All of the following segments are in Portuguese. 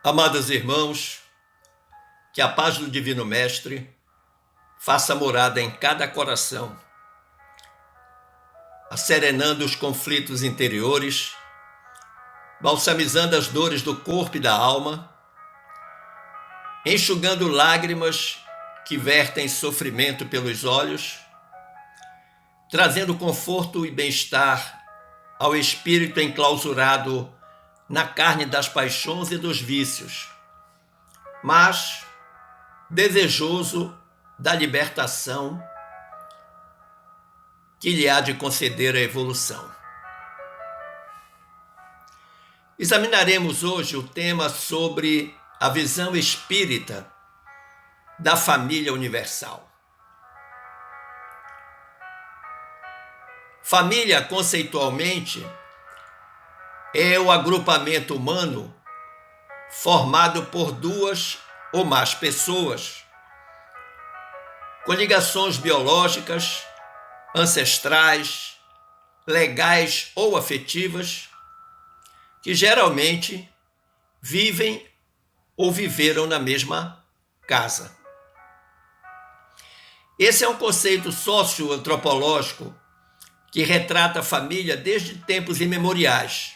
Amados irmãos, que a paz do Divino Mestre faça morada em cada coração, acerenando os conflitos interiores, balsamizando as dores do corpo e da alma, enxugando lágrimas que vertem sofrimento pelos olhos, trazendo conforto e bem-estar ao espírito enclausurado na carne das paixões e dos vícios, mas desejoso da libertação que lhe há de conceder a evolução. Examinaremos hoje o tema sobre a visão espírita da família universal. Família, conceitualmente, é o agrupamento humano formado por duas ou mais pessoas, com ligações biológicas, ancestrais, legais ou afetivas, que geralmente vivem ou viveram na mesma casa. Esse é um conceito socioantropológico que retrata a família desde tempos imemoriais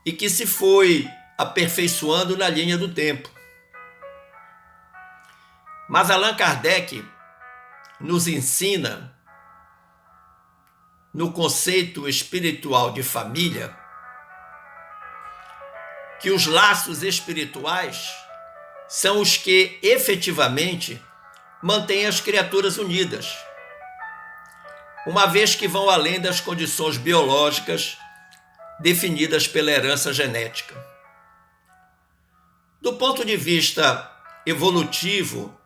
e que se foi aperfeiçoando na linha do tempo. Mas Allan Kardec nos ensina, no conceito espiritual de família, que os laços espirituais são os que efetivamente mantêm as criaturas unidas, uma vez que vão além das condições biológicas definidas pela herança genética. Do ponto de vista evolutivo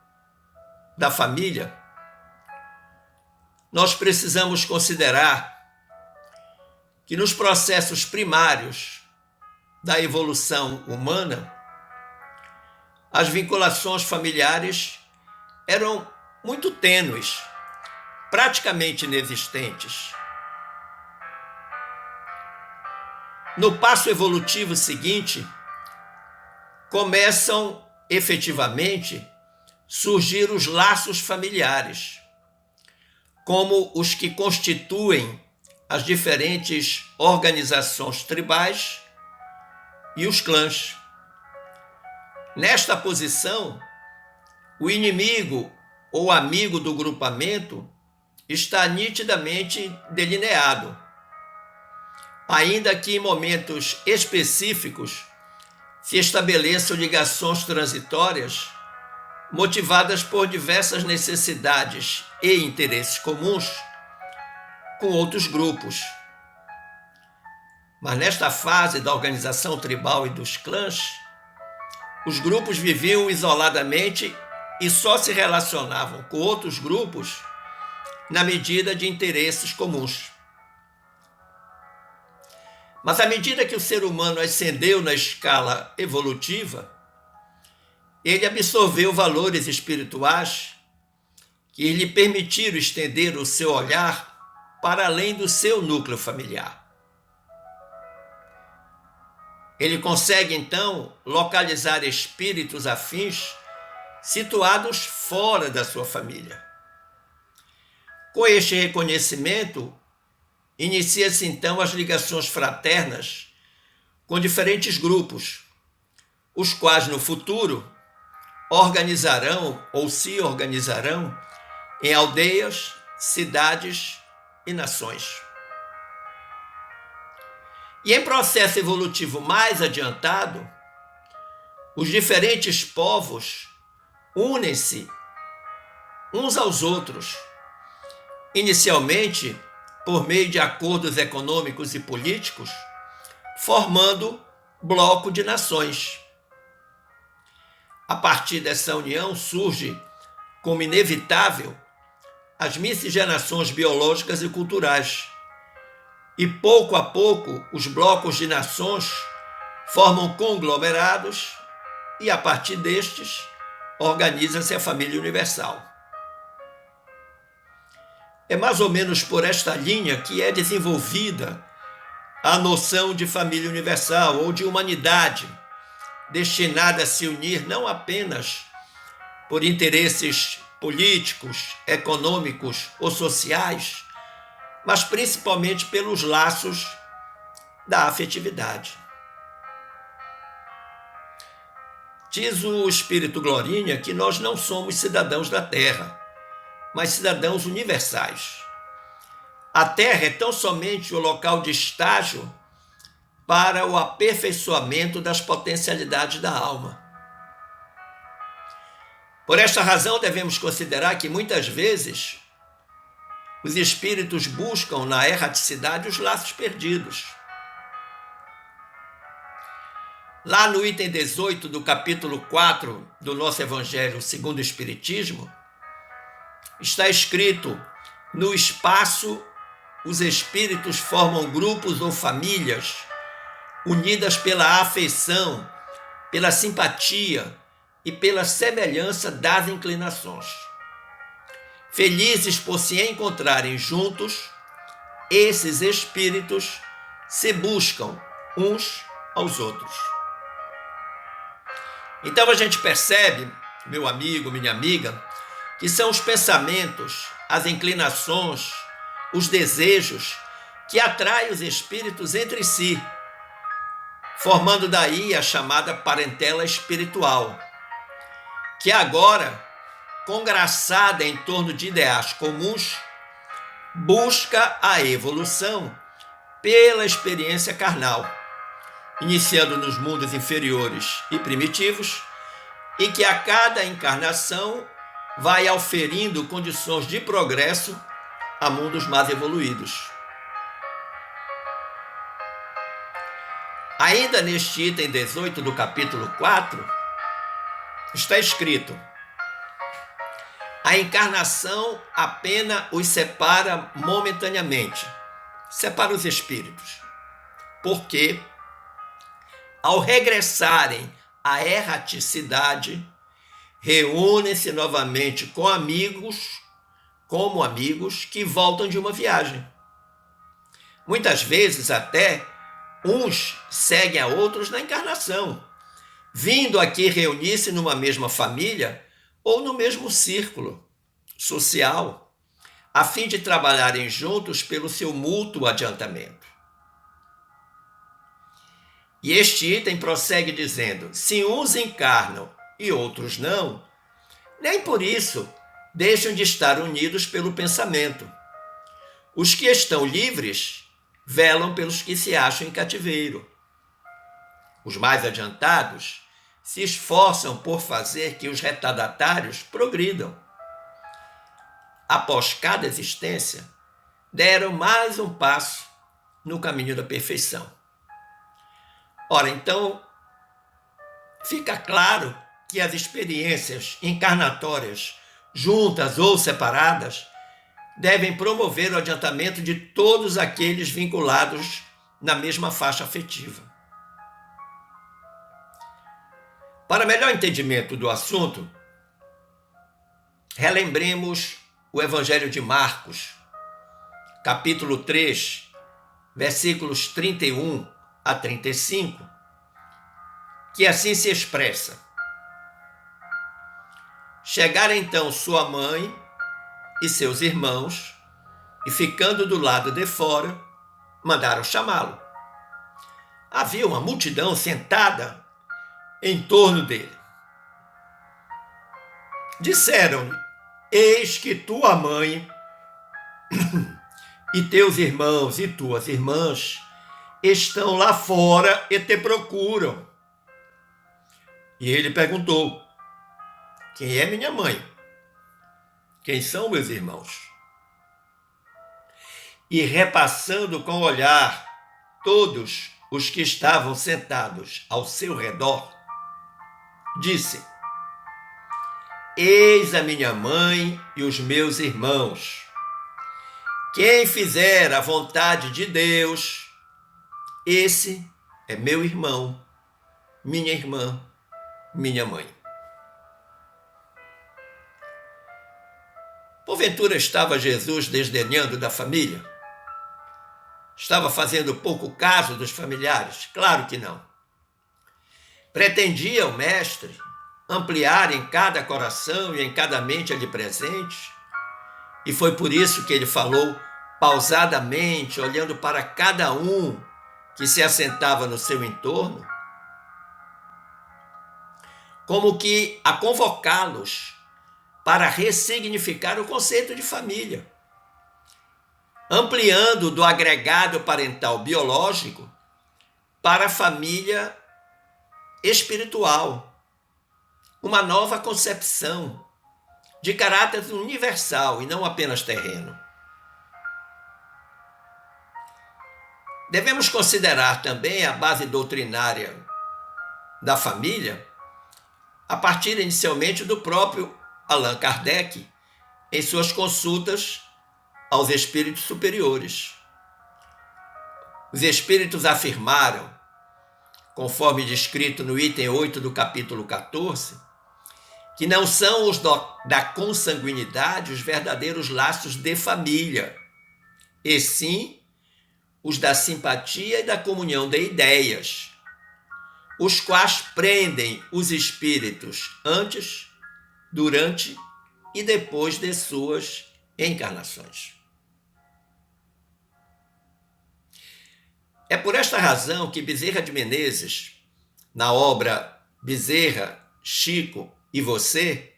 da família, nós precisamos considerar que nos processos primários da evolução humana, as vinculações familiares eram muito tênues, praticamente inexistentes. No passo evolutivo seguinte, começam efetivamente surgir os laços familiares, como os que constituem as diferentes organizações tribais e os clãs. Nesta posição, o inimigo ou amigo do grupamento está nitidamente delineado, ainda que em momentos específicos se estabeleçam ligações transitórias motivadas por diversas necessidades e interesses comuns com outros grupos. Mas nesta fase da organização tribal e dos clãs, os grupos viviam isoladamente e só se relacionavam com outros grupos na medida de interesses comuns. Mas à medida que o ser humano ascendeu na escala evolutiva, ele absorveu valores espirituais que lhe permitiram estender o seu olhar para além do seu núcleo familiar. Ele consegue, então, localizar espíritos afins situados fora da sua família. Com este reconhecimento, inicia-se então as ligações fraternas com diferentes grupos, os quais no futuro organizarão ou se organizarão em aldeias, cidades e nações. E em processo evolutivo mais adiantado, os diferentes povos unem-se uns aos outros, inicialmente por meio de acordos econômicos e políticos, formando bloco de nações. A partir dessa união surge, como inevitável, as miscigenações biológicas e culturais. E pouco a pouco, os blocos de nações formam conglomerados e, a partir destes, organiza-se a família universal. É mais ou menos por esta linha que é desenvolvida a noção de família universal ou de humanidade destinada a se unir não apenas por interesses políticos, econômicos ou sociais, mas principalmente pelos laços da afetividade. Diz o Espírito Glorinha que nós não somos cidadãos da Terra, mas cidadãos universais. A Terra é tão somente o local de estágio para o aperfeiçoamento das potencialidades da alma. Por esta razão, devemos considerar que muitas vezes os espíritos buscam na erraticidade os laços perdidos. Lá no item 18 do capítulo 4 do nosso Evangelho segundo o Espiritismo, está escrito: no espaço, os espíritos formam grupos ou famílias unidas pela afeição, pela simpatia e pela semelhança das inclinações. Felizes por se encontrarem juntos, esses espíritos se buscam uns aos outros. Então a gente percebe, meu amigo, minha amiga, que são os pensamentos, as inclinações, os desejos que atraem os espíritos entre si, formando daí a chamada parentela espiritual, que agora, congraçada em torno de ideais comuns, busca a evolução pela experiência carnal, iniciando nos mundos inferiores e primitivos, e que a cada encarnação vai auferindo condições de progresso a mundos mais evoluídos. Ainda neste item 18 do capítulo 4, está escrito: a encarnação apenas os separa momentaneamente, separa os espíritos, porque, ao regressarem à erraticidade, reúnem-se novamente como amigos que voltam de uma viagem. Muitas vezes até uns seguem a outros na encarnação, vindo aqui reunir-se numa mesma família ou no mesmo círculo social, a fim de trabalharem juntos pelo seu mútuo adiantamento. E este item prossegue dizendo: se uns encarnam e outros não, nem por isso deixam de estar unidos pelo pensamento. Os que estão livres velam pelos que se acham em cativeiro. Os mais adiantados se esforçam por fazer que os retardatários progridam. Após cada existência, deram mais um passo no caminho da perfeição. Ora, então, fica claro que as experiências encarnatórias, juntas ou separadas, devem promover o adiantamento de todos aqueles vinculados na mesma faixa afetiva. Para melhor entendimento do assunto, relembremos o Evangelho de Marcos, capítulo 3, versículos 31 a 35, que assim se expressa: chegaram então sua mãe e seus irmãos, e ficando do lado de fora, mandaram chamá-lo. Havia uma multidão sentada em torno dele. Disseram-lhe: eis que tua mãe e teus irmãos e tuas irmãs estão lá fora e te procuram. E ele perguntou: quem é minha mãe? Quem são meus irmãos? E repassando com o olhar todos os que estavam sentados ao seu redor, disse: eis a minha mãe e os meus irmãos. Quem fizer a vontade de Deus, esse é meu irmão, minha irmã, minha mãe. Porventura estava Jesus desdenhando da família? Estava fazendo pouco caso dos familiares? Claro que não. Pretendia o mestre ampliar em cada coração e em cada mente ali presente, e foi por isso que ele falou pausadamente, olhando para cada um que se assentava no seu entorno, como que a convocá-los para ressignificar o conceito de família, ampliando do agregado parental biológico para a família espiritual, uma nova concepção de caráter universal e não apenas terreno. Devemos considerar também a base doutrinária da família a partir inicialmente do próprio Allan Kardec, em suas consultas aos espíritos superiores. Os espíritos afirmaram, conforme descrito no item 8 do capítulo 14, que não são os da consanguinidade os verdadeiros laços de família, e sim os da simpatia e da comunhão de ideias, os quais prendem os espíritos antes, durante e depois de suas encarnações. É por esta razão que Bezerra de Menezes, na obra Bezerra, Chico e Você,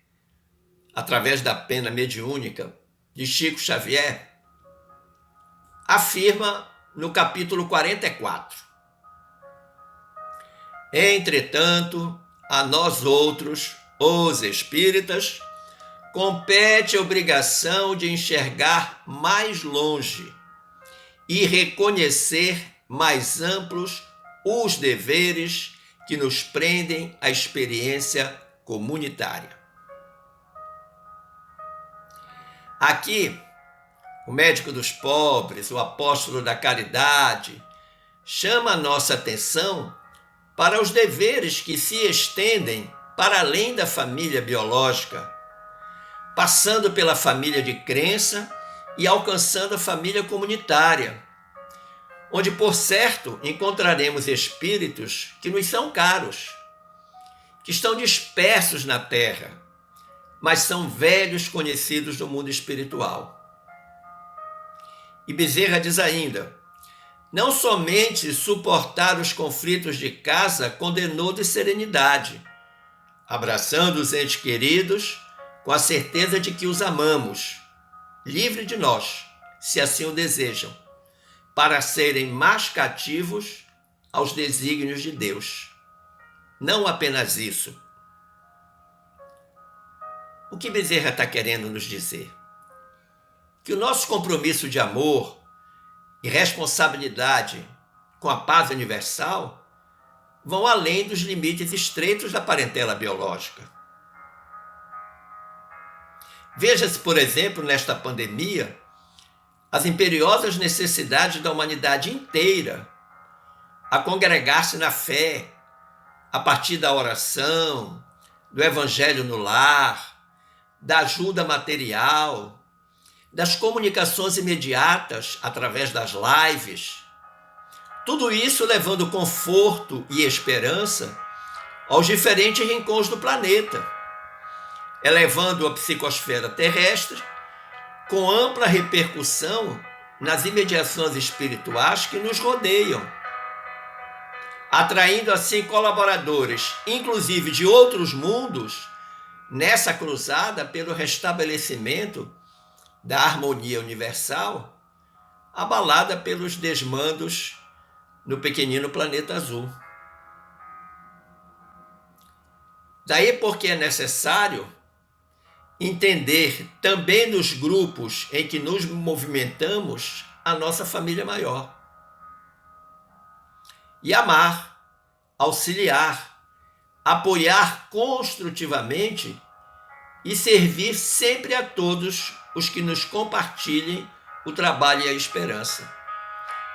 através da pena mediúnica de Chico Xavier, afirma no capítulo 44: entretanto, a nós outros, os espíritas, compete a obrigação de enxergar mais longe e reconhecer mais amplos os deveres que nos prendem à experiência comunitária. Aqui, o médico dos pobres, o apóstolo da caridade, chama a nossa atenção para os deveres que se estendem para além da família biológica, passando pela família de crença e alcançando a família comunitária, onde, por certo, encontraremos espíritos que nos são caros, que estão dispersos na terra, mas são velhos conhecidos do mundo espiritual. E Bezerra diz ainda: não somente suportar os conflitos de casa condenou de serenidade, abraçando os entes queridos com a certeza de que os amamos, livre de nós, se assim o desejam, para serem mais cativos aos desígnios de Deus. Não apenas isso. O que Bezerra está querendo nos dizer? Que o nosso compromisso de amor e responsabilidade com a paz universal vão além dos limites estreitos da parentela biológica. Veja-se, por exemplo, nesta pandemia, as imperiosas necessidades da humanidade inteira a congregar-se na fé, a partir da oração, do evangelho no lar, da ajuda material, das comunicações imediatas através das lives. Tudo isso levando conforto e esperança aos diferentes rincões do planeta, elevando a psicosfera terrestre com ampla repercussão nas imediações espirituais que nos rodeiam, atraindo assim colaboradores, inclusive de outros mundos, nessa cruzada pelo restabelecimento da harmonia universal, abalada pelos desmandos no pequenino planeta azul. Daí porque é necessário entender também nos grupos em que nos movimentamos a nossa família maior. E amar, auxiliar, apoiar construtivamente e servir sempre a todos os que nos compartilhem o trabalho e a esperança.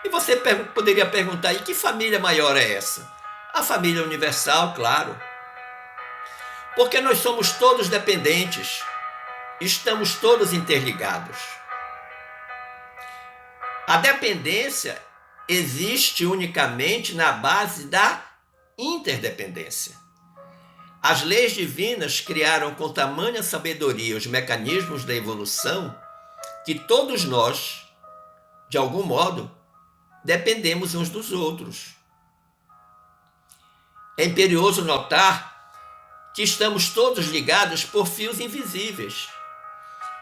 E você poderia perguntar: e que família maior é essa? A família universal, claro. Porque nós somos todos dependentes, estamos todos interligados. A dependência existe unicamente na base da interdependência. As leis divinas criaram com tamanha sabedoria os mecanismos da evolução que todos nós, de algum modo, dependemos uns dos outros. É imperioso notar que estamos todos ligados por fios invisíveis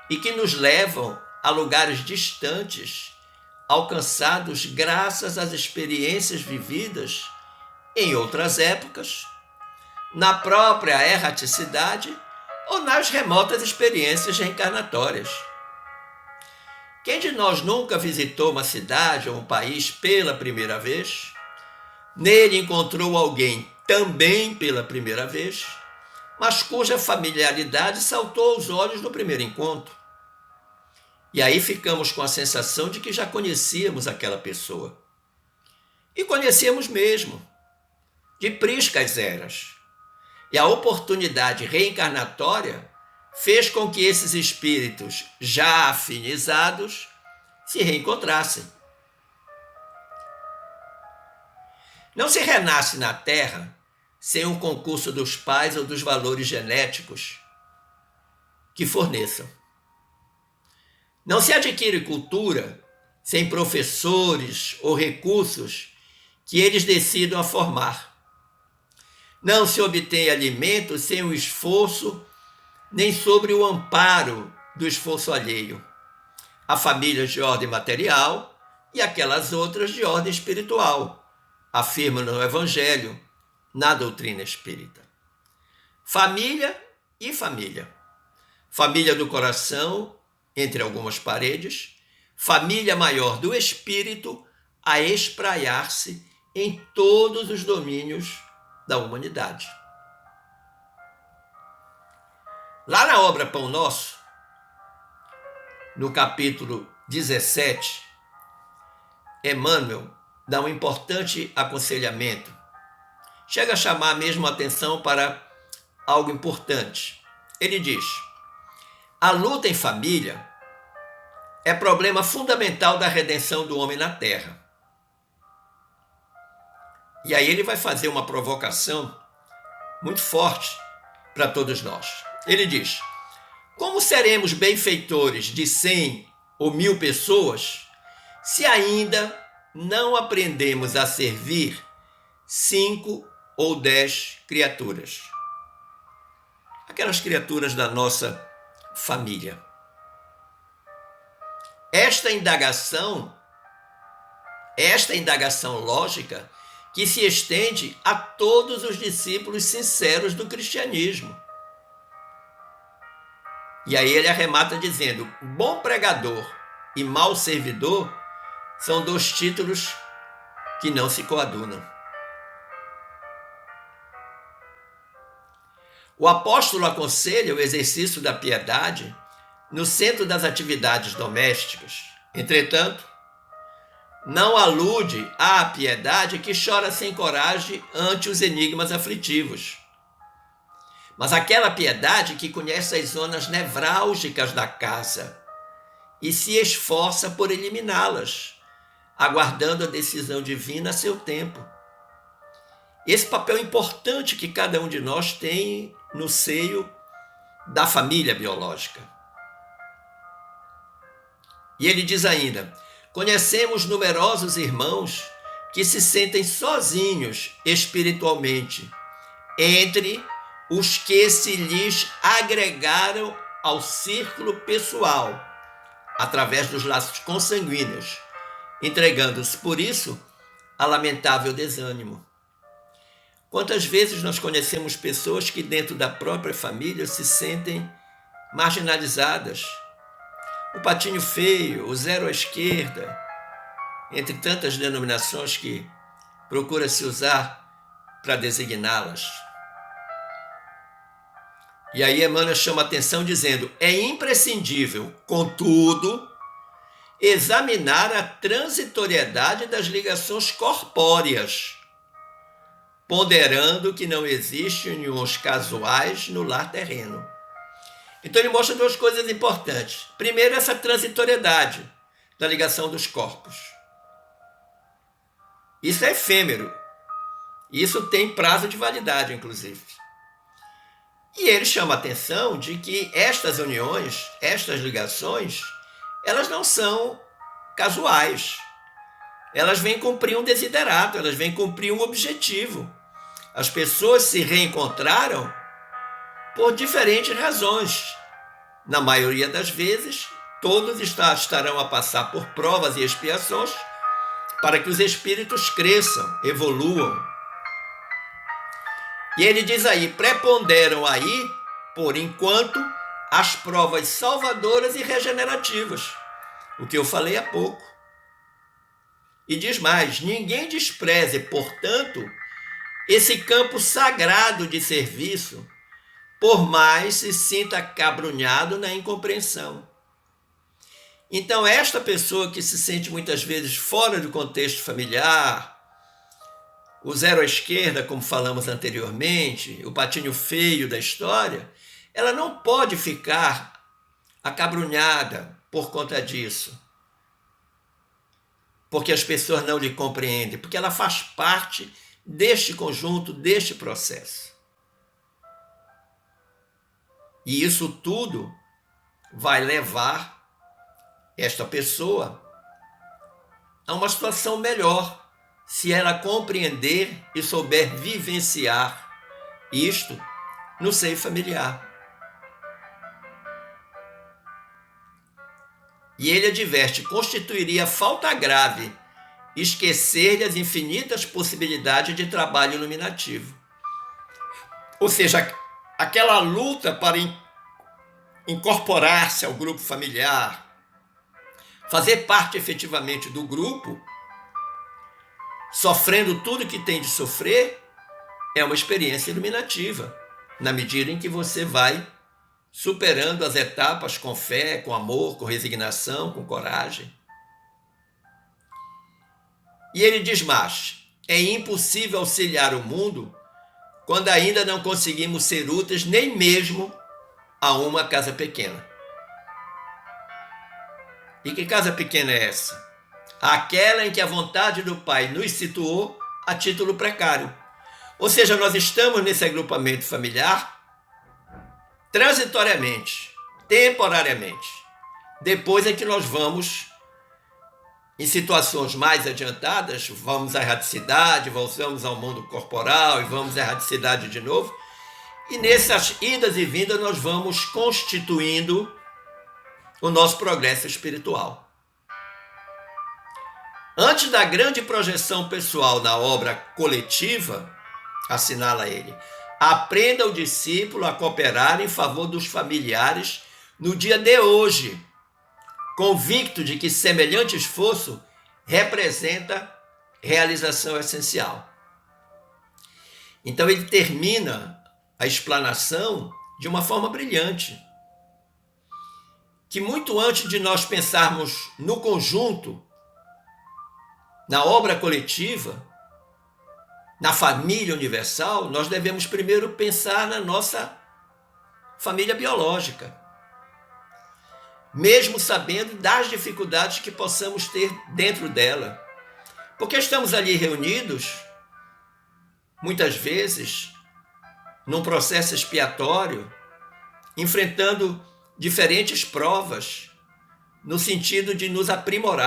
e que nos levam a lugares distantes, alcançados graças às experiências vividas em outras épocas, na própria erraticidade ou nas remotas experiências reencarnatórias. Quem de nós nunca visitou uma cidade ou um país pela primeira vez? Nele encontrou alguém também pela primeira vez, mas cuja familiaridade saltou aos olhos no primeiro encontro. E aí ficamos com a sensação de que já conhecíamos aquela pessoa. E conhecíamos mesmo, de priscas eras. E a oportunidade reencarnatória fez com que esses espíritos já afinizados se reencontrassem. Não se renasce na Terra sem um concurso dos pais ou dos valores genéticos que forneçam. Não se adquire cultura sem professores ou recursos que eles decidam a formar. Não se obtém alimento sem o esforço, nem sobre o amparo do esforço alheio. Há famílias de ordem material e aquelas outras de ordem espiritual, afirma no Evangelho, na doutrina espírita. Família e família. Família do coração, entre algumas paredes, família maior do espírito a espraiar-se em todos os domínios da humanidade. Lá na obra Pão Nosso, no capítulo 17, Emmanuel dá um importante aconselhamento. Chega a chamar mesmo a atenção para algo importante. Ele diz: a luta em família é problema fundamental da redenção do homem na Terra. E aí ele vai fazer uma provocação muito forte para todos nós. Ele diz: como seremos benfeitores de 100 ou 1000 pessoas se ainda não aprendemos a servir 5 ou 10 criaturas? Aquelas criaturas da nossa família. Esta indagação lógica que se estende a todos os discípulos sinceros do cristianismo. E aí ele arremata dizendo: bom pregador e mau servidor são 2 títulos que não se coadunam. O apóstolo aconselha o exercício da piedade no centro das atividades domésticas. Entretanto, não alude à piedade que chora sem coragem ante os enigmas aflitivos, mas aquela piedade que conhece as zonas nevrálgicas da casa e se esforça por eliminá-las, aguardando a decisão divina a seu tempo. Esse papel importante que cada um de nós tem no seio da família biológica. E ele diz ainda: conhecemos numerosos irmãos que se sentem sozinhos espiritualmente, entre os que se lhes agregaram ao círculo pessoal, através dos laços consanguíneos, entregando-se, por isso, a lamentável desânimo. Quantas vezes nós conhecemos pessoas que dentro da própria família se sentem marginalizadas? O patinho feio, o zero à esquerda, entre tantas denominações que procura-se usar para designá-las. E aí Emmanuel chama a atenção dizendo: é imprescindível, contudo, examinar a transitoriedade das ligações corpóreas, ponderando que não existem uniões casuais no lar terreno. Então ele mostra 2 coisas importantes. Primeiro, essa transitoriedade da ligação dos corpos. Isso é efêmero. Isso tem prazo de validade, inclusive. E ele chama a atenção de que estas uniões, estas ligações, elas não são casuais. Elas vêm cumprir um desiderato, elas vêm cumprir um objetivo. As pessoas se reencontraram por diferentes razões. Na maioria das vezes, todos estarão a passar por provas e expiações para que os espíritos cresçam, evoluam. E ele diz aí, preponderam aí, por enquanto, as provas salvadoras e regenerativas, o que eu falei há pouco. E diz mais, ninguém despreze, portanto, esse campo sagrado de serviço, por mais se sinta acabrunhado na incompreensão. Então, esta pessoa que se sente muitas vezes fora do contexto familiar, o zero à esquerda, como falamos anteriormente, o patinho feio da história, ela não pode ficar acabrunhada por conta disso. Porque as pessoas não lhe compreendem, porque ela faz parte deste conjunto, deste processo. E isso tudo vai levar esta pessoa a uma situação melhor, se ela compreender e souber vivenciar isto no seio familiar. E ele adverte, constituiria falta grave esquecer as infinitas possibilidades de trabalho iluminativo. Ou seja, aquela luta para incorporar-se ao grupo familiar, fazer parte efetivamente do grupo, sofrendo tudo que tem de sofrer, é uma experiência iluminativa, na medida em que você vai superando as etapas com fé, com amor, com resignação, com coragem. E ele diz mais, é impossível auxiliar o mundo quando ainda não conseguimos ser úteis nem mesmo a uma casa pequena. E que casa pequena é essa? Aquela em que a vontade do Pai nos situou a título precário. Ou seja, nós estamos nesse agrupamento familiar transitoriamente, temporariamente. Depois é que nós vamos, em situações mais adiantadas, vamos à erraticidade, voltamos ao mundo corporal e vamos à erraticidade de novo. E nessas idas e vindas nós vamos constituindo o nosso progresso espiritual. Antes da grande projeção pessoal na obra coletiva, assinala ele, aprenda o discípulo a cooperar em favor dos familiares no dia de hoje, convicto de que semelhante esforço representa realização essencial. Então ele termina a explanação de uma forma brilhante, que muito antes de nós pensarmos no conjunto, na obra coletiva, na família universal, nós devemos primeiro pensar na nossa família biológica, mesmo sabendo das dificuldades que possamos ter dentro dela. Porque estamos ali reunidos, muitas vezes, num processo expiatório, enfrentando diferentes provas, no sentido de nos aprimorar.